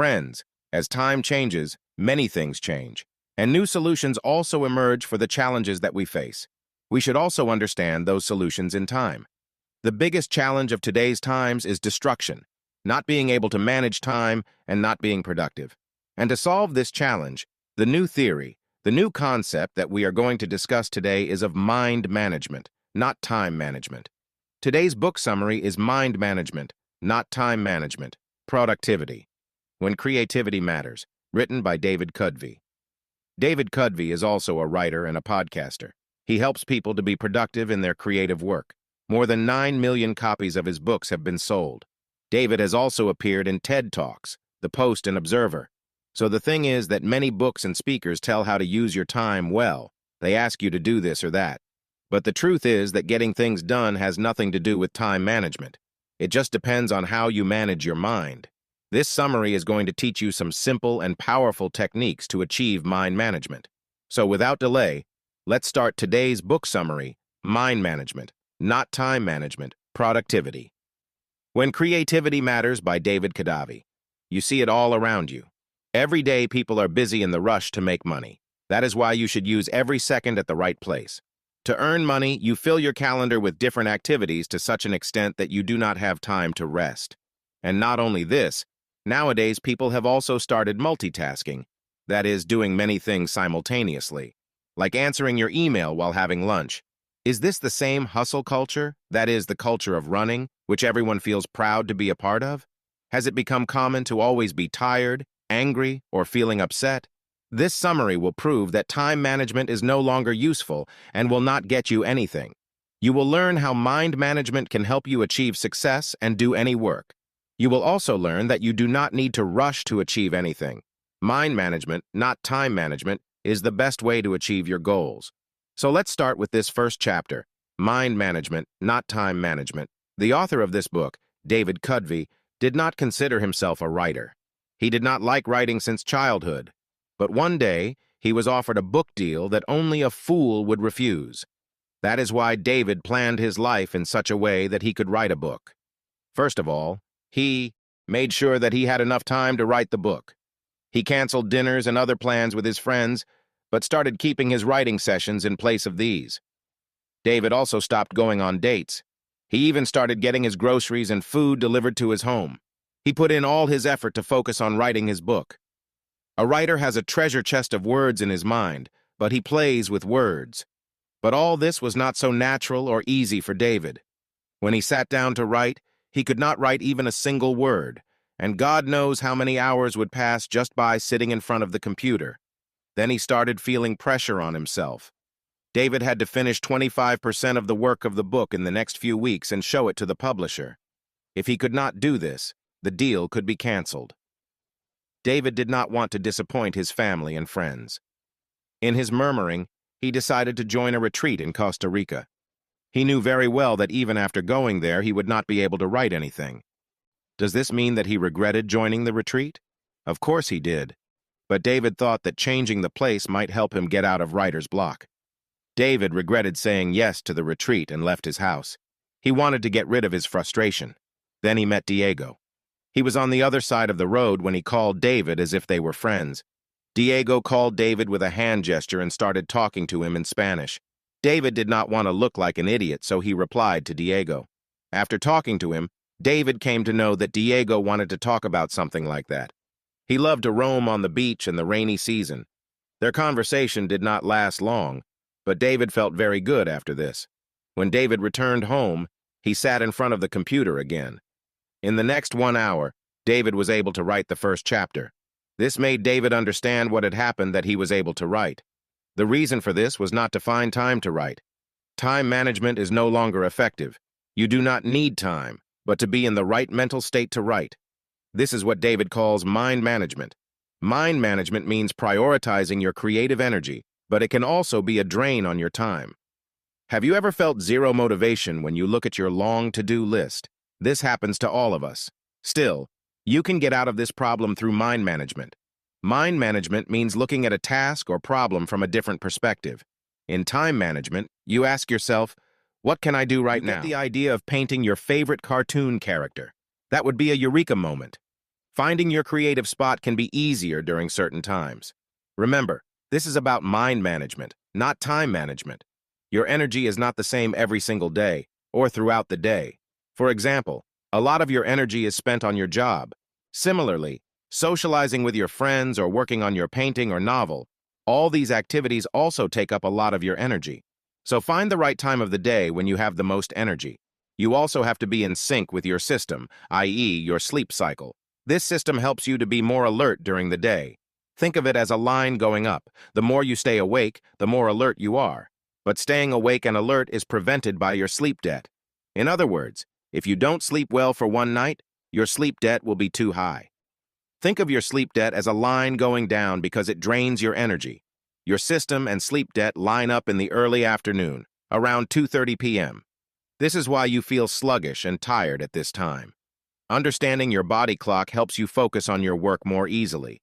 Friends, as time changes, many things change, and new solutions also emerge for the challenges that we face. We should also understand those solutions in time. The biggest challenge of today's times is destruction, not being able to manage time and not being productive. And to solve this challenge, the new theory, the new concept that we are going to discuss today is of mind management, not time management. Today's book summary is Mind Management, Not Time Management, Productivity, When Creativity Matters, written by David Kadavy. David Kadavy is also a writer and a podcaster. He helps people to be productive in their creative work. More than 9 million copies of his books have been sold. David has also appeared in TED Talks, The Post and Observer. So the thing is that many books and speakers tell how to use your time well. They ask you to do this or that. But the truth is that getting things done has nothing to do with time management. It just depends on how you manage your mind. This summary is going to teach you some simple and powerful techniques to achieve mind management. So without delay, let's start today's book summary, Mind Management, Not Time Management, Productivity. When Creativity Matters by David Kadavy. You see it all around you. Every day people are busy in the rush to make money. That is why you should use every second at the right place. To earn money, you fill your calendar with different activities to such an extent that you do not have time to rest. And not only this, nowadays people have also started multitasking, that is, doing many things simultaneously, like answering your email while having lunch. Is this the same hustle culture, that is, the culture of running, which everyone feels proud to be a part of? Has it become common to always be tired, angry, or feeling upset? This summary will prove that time management is no longer useful and will not get you anything. You will learn how mind management can help you achieve success and do any work. You will also learn that you do not need to rush to achieve anything. Mind management, not time management, is the best way to achieve your goals. So let's start with this first chapter, Mind Management, Not Time Management. The author of this book, David Kadavy, did not consider himself a writer. He did not like writing since childhood. But one day, he was offered a book deal that only a fool would refuse. That is why David planned his life in such a way that he could write a book. First of all, he made sure that he had enough time to write the book. He canceled dinners and other plans with his friends, but started keeping his writing sessions in place of these. David also stopped going on dates. He even started getting his groceries and food delivered to his home. He put in all his effort to focus on writing his book. A writer has a treasure chest of words in his mind, but he plays with words. But all this was not so natural or easy for David. When he sat down to write, he could not write even a single word, and God knows how many hours would pass just by sitting in front of the computer. Then he started feeling pressure on himself. David had to finish 25% of the work of the book in the next few weeks and show it to the publisher. If he could not do this, the deal could be canceled. David did not want to disappoint his family and friends. In his murmuring, he decided to join a retreat in Costa Rica. He knew very well that even after going there, he would not be able to write anything. Does this mean that he regretted joining the retreat? Of course he did. But David thought that changing the place might help him get out of writer's block. David regretted saying yes to the retreat and left his house. He wanted to get rid of his frustration. Then he met Diego. He was on the other side of the road when he called David as if they were friends. Diego called David with a hand gesture and started talking to him in Spanish. David did not want to look like an idiot, so he replied to Diego. After talking to him, David came to know that Diego wanted to talk about something like that. He loved to roam on the beach in the rainy season. Their conversation did not last long, but David felt very good after this. When David returned home, he sat in front of the computer again. In the next 1 hour, David was able to write the first chapter. This made David understand what had happened that he was able to write. The reason for this was not to find time to write. Time management is no longer effective. You do not need time, but to be in the right mental state to write. This is what David calls mind management. Mind management means prioritizing your creative energy, but it can also be a drain on your time. Have you ever felt zero motivation when you look at your long to-do list? This happens to all of us. Still, you can get out of this problem through mind management. Mind management means looking at a task or problem from a different perspective. In time management, you ask yourself, what can I do right now? You get the idea of painting your favorite cartoon character. That would be a eureka moment. Finding your creative spot can be easier during certain times. Remember, this is about mind management, not time management. Your energy is not the same every single day or throughout the day. For example, a lot of your energy is spent on your job. Similarly, socializing with your friends or working on your painting or novel, all these activities also take up a lot of your energy. So find the right time of the day when you have the most energy. You also have to be in sync with your system, i.e., your sleep cycle. This system helps you to be more alert during the day. Think of it as a line going up. The more you stay awake, the more alert you are. But staying awake and alert is prevented by your sleep debt. In other words, if you don't sleep well for one night, your sleep debt will be too high. Think of your sleep debt as a line going down because it drains your energy. Your system and sleep debt line up in the early afternoon, around 2:30 p.m. This is why you feel sluggish and tired at this time. Understanding your body clock helps you focus on your work more easily.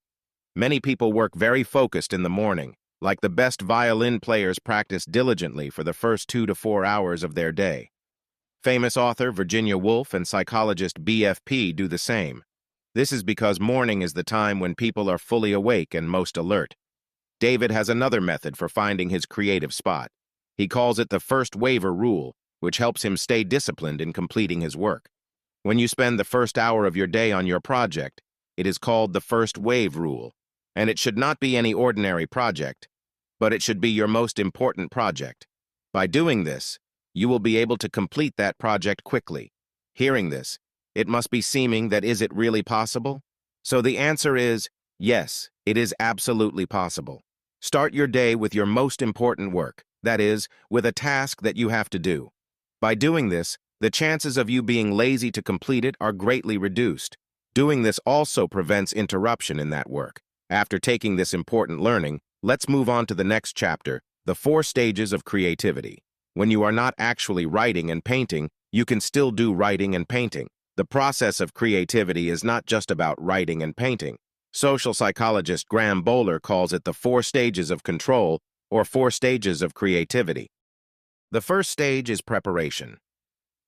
Many people work very focused in the morning, like the best violin players practice diligently for the first 2 to 4 hours of their day. Famous author Virginia Woolf and psychologist BFP do the same. This is because morning is the time when people are fully awake and most alert. David has another method for finding his creative spot. He calls it the first waiver rule, which helps him stay disciplined in completing his work. When you spend the first hour of your day on your project, it is called the first wave rule, and it should not be any ordinary project, but it should be your most important project. By doing this, you will be able to complete that project quickly. Hearing this, it must be seeming that is it really possible? So the answer is, yes, it is absolutely possible. Start your day with your most important work, that is, with a task that you have to do. By doing this, the chances of you being lazy to complete it are greatly reduced. Doing this also prevents interruption in that work. After taking this important learning, let's move on to the next chapter, the 4 stages of creativity. When you are not actually writing and painting, you can still do writing and painting. The process of creativity is not just about writing and painting. Social psychologist Graham Bowler calls it the 4 stages of control, or 4 stages of creativity. The first stage is preparation.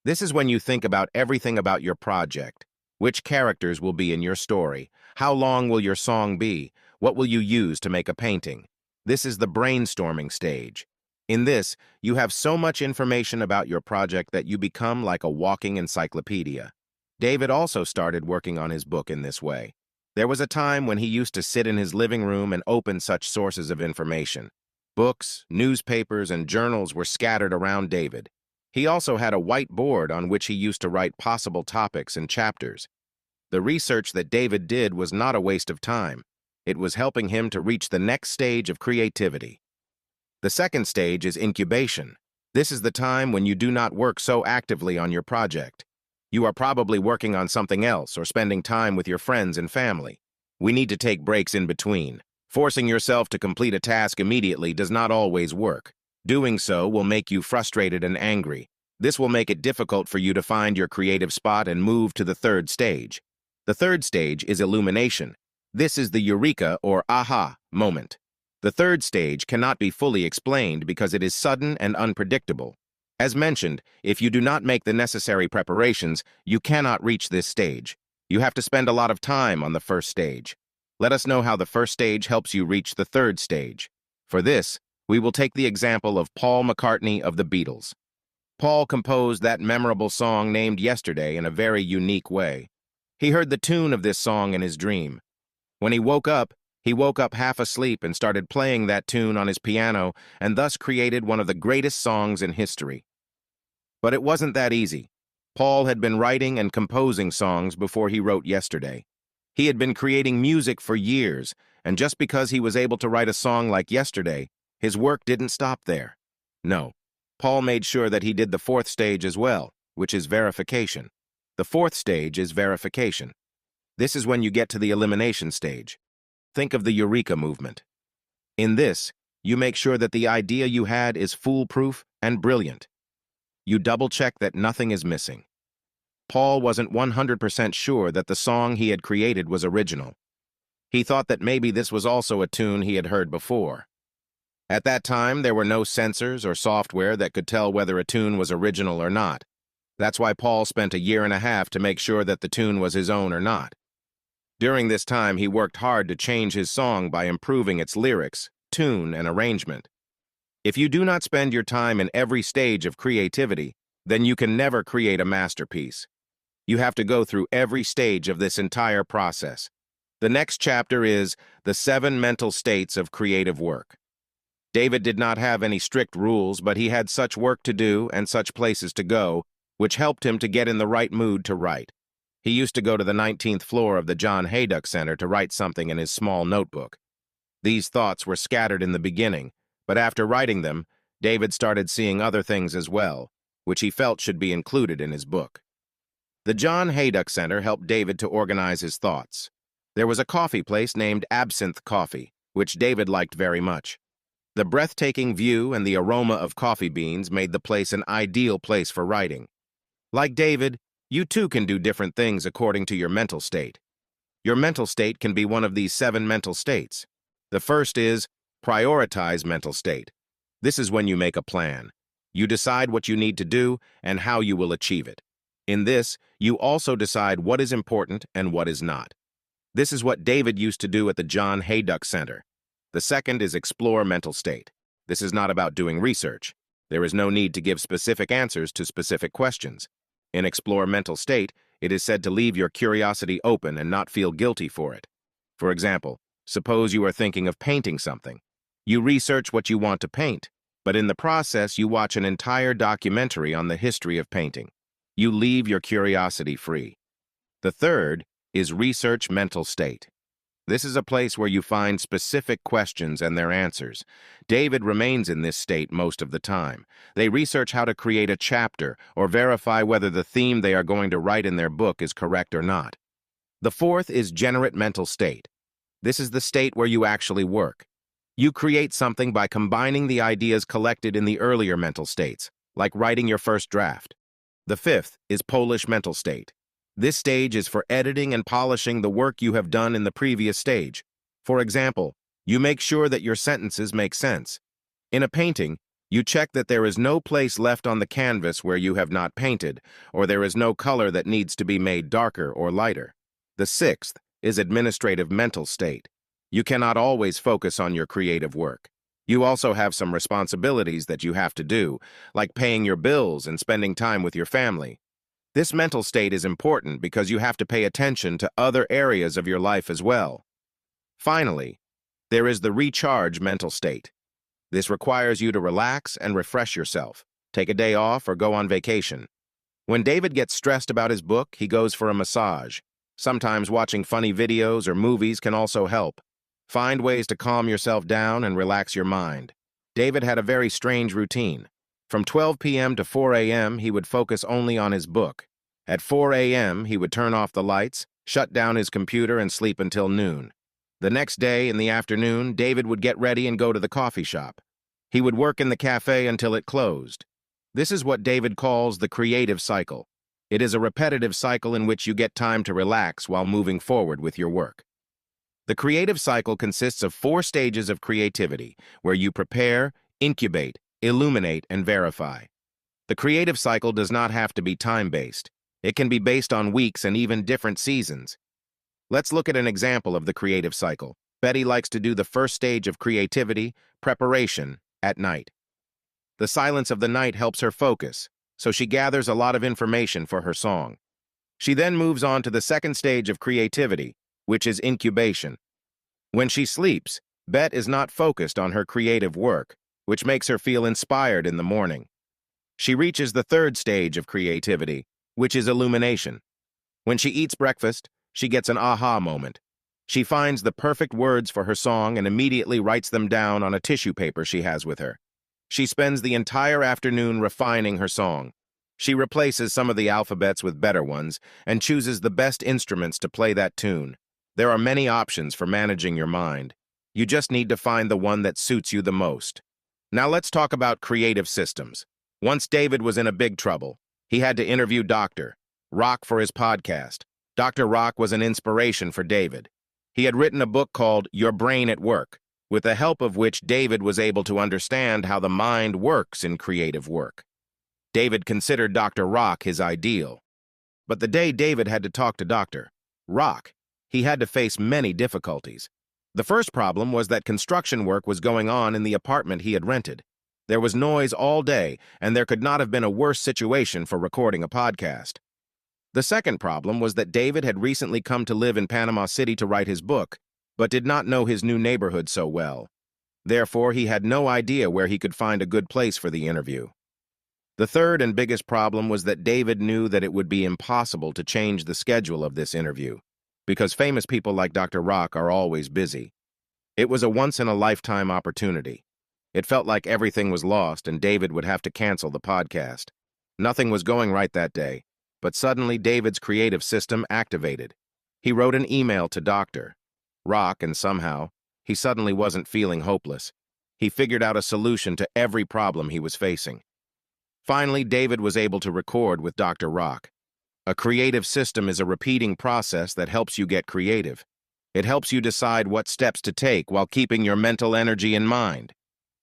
This is when you think about everything about your project. Which characters will be in your story? How long will your song be? What will you use to make a painting? This is the brainstorming stage. In this, you have so much information about your project that you become like a walking encyclopedia. David also started working on his book in this way. There was a time when he used to sit in his living room and open such sources of information. Books, newspapers, and journals were scattered around David. He also had a whiteboard on which he used to write possible topics and chapters. The research that David did was not a waste of time. It was helping him to reach the next stage of creativity. The second stage is incubation. This is the time when you do not work so actively on your project. You are probably working on something else or spending time with your friends and family. We need to take breaks in between. Forcing yourself to complete a task immediately does not always work. Doing so will make you frustrated and angry. This will make it difficult for you to find your creative spot and move to the third stage. The third stage is illumination. This is the eureka or aha moment. The third stage cannot be fully explained because it is sudden and unpredictable. As mentioned, if you do not make the necessary preparations, you cannot reach this stage. You have to spend a lot of time on the first stage. Let us know how the first stage helps you reach the third stage. For this, we will take the example of Paul McCartney of the Beatles. Paul composed that memorable song named Yesterday in a very unique way. He heard the tune of this song in his dream. When he woke up half asleep and started playing that tune on his piano and thus created one of the greatest songs in history. But it wasn't that easy. Paul had been writing and composing songs before he wrote Yesterday. He had been creating music for years, and just because he was able to write a song like Yesterday, his work didn't stop there. No, Paul made sure that he did the fourth stage as well, which is verification. The fourth stage is verification. This is when you get to the elimination stage. Think of the Eureka movement. In this, you make sure that the idea you had is foolproof and brilliant. You double-check that nothing is missing. Paul wasn't 100% sure that the song he had created was original. He thought that maybe this was also a tune he had heard before. At that time, there were no sensors or software that could tell whether a tune was original or not. That's why Paul spent a year and a half to make sure that the tune was his own or not. During this time, he worked hard to change his song by improving its lyrics, tune, and arrangement. If you do not spend your time in every stage of creativity, then you can never create a masterpiece. You have to go through every stage of this entire process. The next chapter is the 7 mental states of creative work. David did not have any strict rules, but he had such work to do and such places to go, which helped him to get in the right mood to write. He used to go to the 19th floor of the John Hayduck Center to write something in his small notebook. These thoughts were scattered in the beginning, but after writing them, David started seeing other things as well, which he felt should be included in his book. The John Hayduck Center helped David to organize his thoughts. There was a coffee place named Absinthe Coffee, which David liked very much. The breathtaking view and the aroma of coffee beans made the place an ideal place for writing. Like David, you too can do different things according to your mental state. Your mental state can be one of these 7 mental states. The first is prioritize mental state. This is when you make a plan. You decide what you need to do and how you will achieve it. In this, you also decide what is important and what is not. This is what David used to do at the John Hayduck Center. The second is explore mental state. This is not about doing research. There is no need to give specific answers to specific questions. In explore mental state, it is said to leave your curiosity open and not feel guilty for it. For example, suppose you are thinking of painting something. You research what you want to paint, but in the process you watch an entire documentary on the history of painting. You leave your curiosity free. The third is research mental state. This is a place where you find specific questions and their answers. David remains in this state most of the time. They research how to create a chapter or verify whether the theme they are going to write in their book is correct or not. The fourth is generate mental state. This is the state where you actually work. You create something by combining the ideas collected in the earlier mental states, like writing your first draft. The fifth is Polish mental state. This stage is for editing and polishing the work you have done in the previous stage. For example, you make sure that your sentences make sense. In a painting, you check that there is no place left on the canvas where you have not painted, or there is no color that needs to be made darker or lighter. The sixth is administrative mental state. You cannot always focus on your creative work. You also have some responsibilities that you have to do, like paying your bills and spending time with your family. This mental state is important because you have to pay attention to other areas of your life as well. Finally, there is the recharge mental state. This requires you to relax and refresh yourself, take a day off or go on vacation. When David gets stressed about his book, he goes for a massage. Sometimes watching funny videos or movies can also help. Find ways to calm yourself down and relax your mind. David had a very strange routine. From 12 p.m. to 4 a.m., he would focus only on his book. At 4 a.m., he would turn off the lights, shut down his computer, and sleep until noon. The next day, in the afternoon, David would get ready and go to the coffee shop. He would work in the cafe until it closed. This is what David calls the creative cycle. It is a repetitive cycle in which you get time to relax while moving forward with your work. The creative cycle consists of 4 stages of creativity, where you prepare, incubate, illuminate, and verify. The creative cycle does not have to be time-based. It can be based on weeks and even different seasons. Let's look at an example of the creative cycle. Betty likes to do the first stage of creativity, preparation, at night. The silence of the night helps her focus, so she gathers a lot of information for her song. She then moves on to the second stage of creativity, which is incubation. When she sleeps, Bet is not focused on her creative work, which makes her feel inspired in the morning. She reaches the third stage of creativity, which is illumination. When she eats breakfast, she gets an aha moment. She finds the perfect words for her song and immediately writes them down on a tissue paper she has with her. She spends the entire afternoon refining her song. She replaces some of the alphabets with better ones and chooses the best instruments to play that tune. There are many options for managing your mind. You just need to find the one that suits you the most. Now let's talk about creative systems. Once David was in a big trouble. He had to interview Dr. Rock for his podcast. Dr. Rock was an inspiration for David. He had written a book called Your Brain at Work, with the help of which David was able to understand how the mind works in creative work. David considered Dr. Rock his ideal. But the day David had to talk to Dr. Rock, he had to face many difficulties. The first problem was that construction work was going on in the apartment he had rented. There was noise all day, and there could not have been a worse situation for recording a podcast. The second problem was that David had recently come to live in Panama City to write his book, but did not know his new neighborhood so well. Therefore, he had no idea where he could find a good place for the interview. The third and biggest problem was that David knew that it would be impossible to change the schedule of this interview, because famous people like Dr. Rock are always busy. It was a once-in-a-lifetime opportunity. It felt like everything was lost and David would have to cancel the podcast. Nothing was going right that day, but suddenly David's creative system activated. He wrote an email to Dr. Rock, and somehow, he suddenly wasn't feeling hopeless. He figured out a solution to every problem he was facing. Finally, David was able to record with Dr. Rock. A creative system is a repeating process that helps you get creative. It helps you decide what steps to take while keeping your mental energy in mind.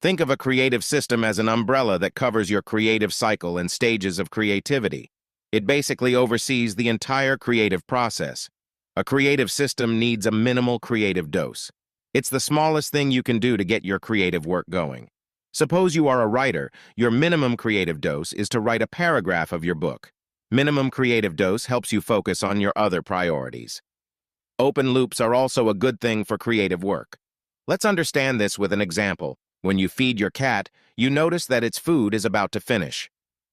Think of a creative system as an umbrella that covers your creative cycle and stages of creativity. It basically oversees the entire creative process. A creative system needs a minimal creative dose. It's the smallest thing you can do to get your creative work going. Suppose you are a writer. Your minimum creative dose is to write a paragraph of your book. Minimum creative dose helps you focus on your other priorities. Open loops are also a good thing for creative work. Let's understand this with an example. When you feed your cat, you notice that its food is about to finish.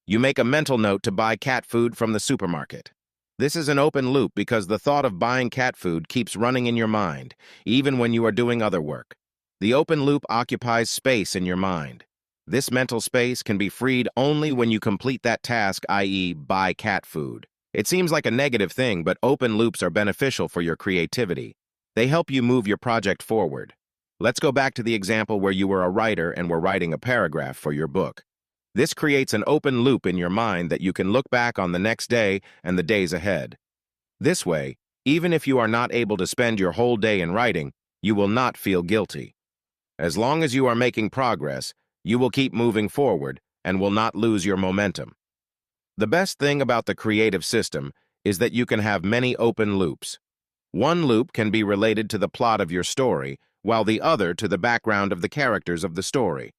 You make a mental note to buy cat food from the supermarket. This is an open loop because the thought of buying cat food keeps running in your mind, even when you are doing other work. The open loop occupies space in your mind. This mental space can be freed only when you complete that task, i.e., buy cat food. It seems like a negative thing, but open loops are beneficial for your creativity. They help you move your project forward. Let's go back to the example where you were a writer and were writing a paragraph for your book. This creates an open loop in your mind that you can look back on the next day and the days ahead. This way, even if you are not able to spend your whole day in writing, you will not feel guilty. As long as you are making progress, you will keep moving forward and will not lose your momentum. The best thing about the creative system is that you can have many open loops. One loop can be related to the plot of your story, while the other to the background of the characters of the story.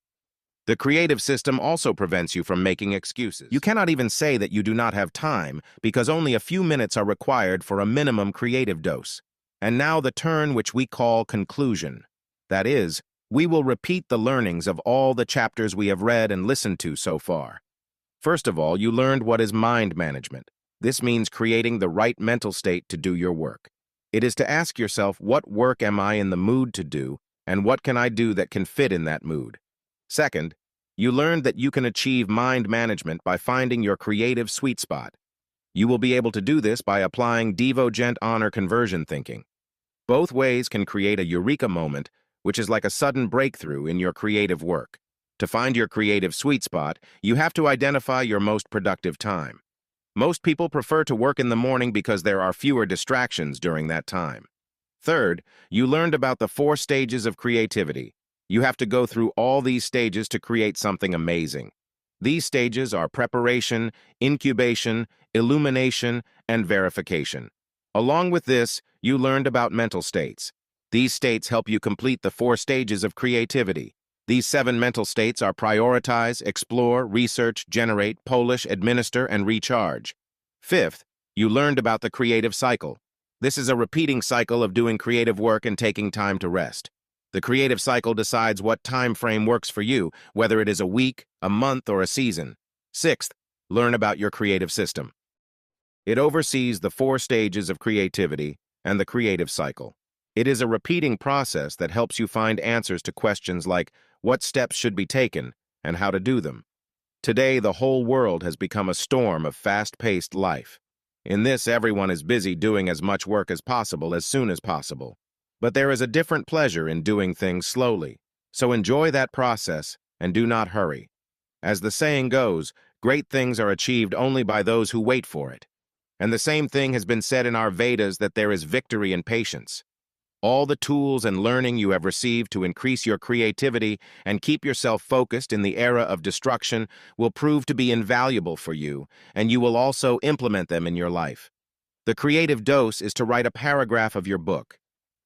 The creative system also prevents you from making excuses. You cannot even say that you do not have time because only a few minutes are required for a minimum creative dose. And now the turn which we call conclusion. That is, we will repeat the learnings of all the chapters we have read and listened to so far. First of all, you learned what is mind management. This means creating the right mental state to do your work. It is to ask yourself, what work am I in the mood to do, and what can I do that can fit in that mood? Second, you learned that you can achieve mind management by finding your creative sweet spot. You will be able to do this by applying divergent honor conversion thinking. Both ways can create a eureka moment, which is like a sudden breakthrough in your creative work. To find your creative sweet spot, you have to identify your most productive time. Most people prefer to work in the morning because there are fewer distractions during that time. Third, you learned about the 4 stages of creativity. You have to go through all these stages to create something amazing. These stages are preparation, incubation, illumination, and verification. Along with this, you learned about mental states. These states help you complete the 4 stages of creativity. These 7 mental states are prioritize, explore, research, generate, polish, administer, and recharge. Fifth, you learned about the creative cycle. This is a repeating cycle of doing creative work and taking time to rest. The creative cycle decides what time frame works for you, whether it is a week, a month, or a season. Sixth, learn about your creative system. It oversees the 4 stages of creativity and the creative cycle. It is a repeating process that helps you find answers to questions like what steps should be taken and how to do them. Today, the whole world has become a storm of fast-paced life. In this, everyone is busy doing as much work as possible as soon as possible. But there is a different pleasure in doing things slowly, so enjoy that process and do not hurry. As the saying goes, great things are achieved only by those who wait for it. And the same thing has been said in our Vedas that there is victory in patience. All the tools and learning you have received to increase your creativity and keep yourself focused in the era of destruction will prove to be invaluable for you, and you will also implement them in your life. The creative dose is to write a paragraph of your book.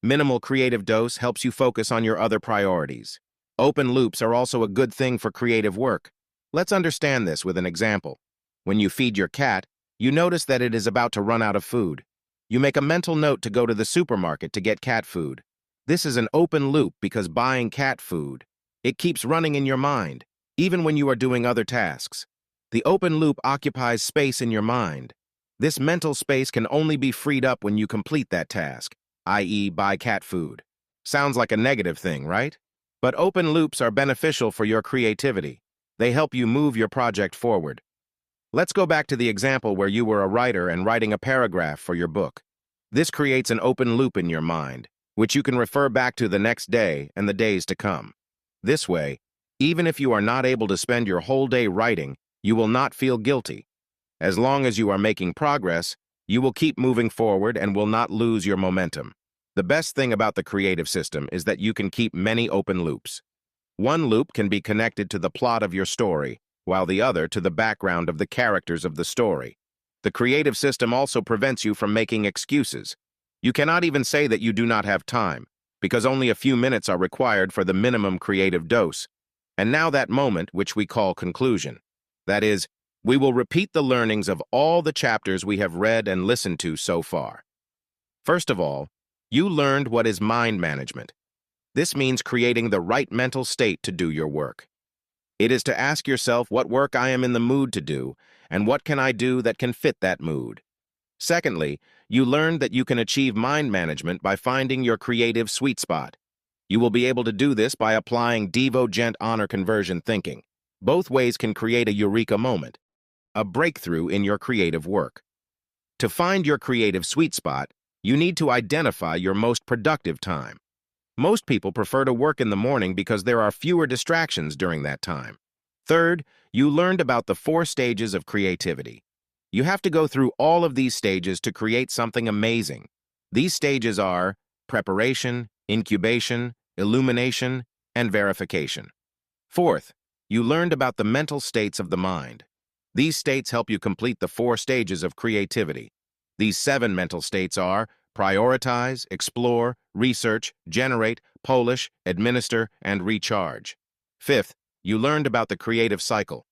Minimal creative dose helps you focus on your other priorities. Open loops are also a good thing for creative work. Let's understand this with an example. When you feed your cat, you notice that it is about to run out of food. You make a mental note to go to the supermarket to get cat food. This is an open loop because buying cat food, it keeps running in your mind, even when you are doing other tasks. The open loop occupies space in your mind. This mental space can only be freed up when you complete that task, i.e., buy cat food. Sounds like a negative thing, right? But open loops are beneficial for your creativity. They help you move your project forward. Let's go back to the example where you were a writer and writing a paragraph for your book. This creates an open loop in your mind, which you can refer back to the next day and the days to come. This way, even if you are not able to spend your whole day writing, you will not feel guilty. As long as you are making progress, you will keep moving forward and will not lose your momentum. The best thing about the creative system is that you can keep many open loops. One loop can be connected to the plot of your story, while the other to the background of the characters of the story. The creative system also prevents you from making excuses. You cannot even say that you do not have time, because only a few minutes are required for the minimum creative dose. And now that moment, which we call conclusion. That is, we will repeat the learnings of all the chapters we have read and listened to so far. First of all, you learned what is mind management. This means creating the right mental state to do your work. It is to ask yourself what work I am in the mood to do, and what can I do that can fit that mood. Secondly, you learned that you can achieve mind management by finding your creative sweet spot. You will be able to do this by applying Devo-Gent honor conversion thinking. Both ways can create a eureka moment, a breakthrough in your creative work. To find your creative sweet spot, you need to identify your most productive time. Most people prefer to work in the morning because there are fewer distractions during that time. Third, you learned about the 4 stages of creativity. You have to go through all of these stages to create something amazing. These stages are preparation, incubation, illumination, and verification. Fourth, you learned about the mental states of the mind. These states help you complete the 4 stages of creativity. These 7 mental states are prioritize, explore, research, generate, polish, administer, and recharge. Fifth, you learned about the creative cycle.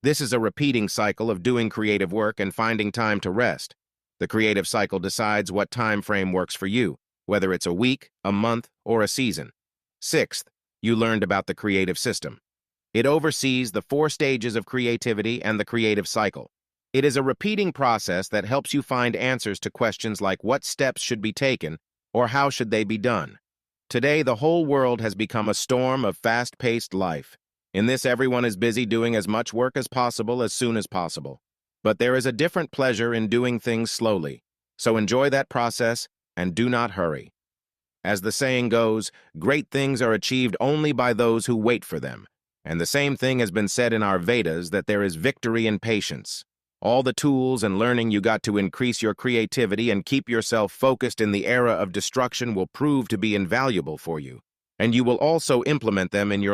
This is a repeating cycle of doing creative work and finding time to rest. The creative cycle decides what time frame works for you, whether it's a week, a month, or a season. Sixth, you learned about the creative system. It oversees the 4 stages of creativity and the creative cycle. It is a repeating process that helps you find answers to questions like what steps should be taken or how should they be done. Today, the whole world has become a storm of fast-paced life. In this, everyone is busy doing as much work as possible as soon as possible. But there is a different pleasure in doing things slowly. So enjoy that process and do not hurry. As the saying goes, great things are achieved only by those who wait for them. And the same thing has been said in our Vedas that there is victory in patience. All the tools and learning you got to increase your creativity and keep yourself focused in the era of destruction will prove to be invaluable for you. And you will also implement them in your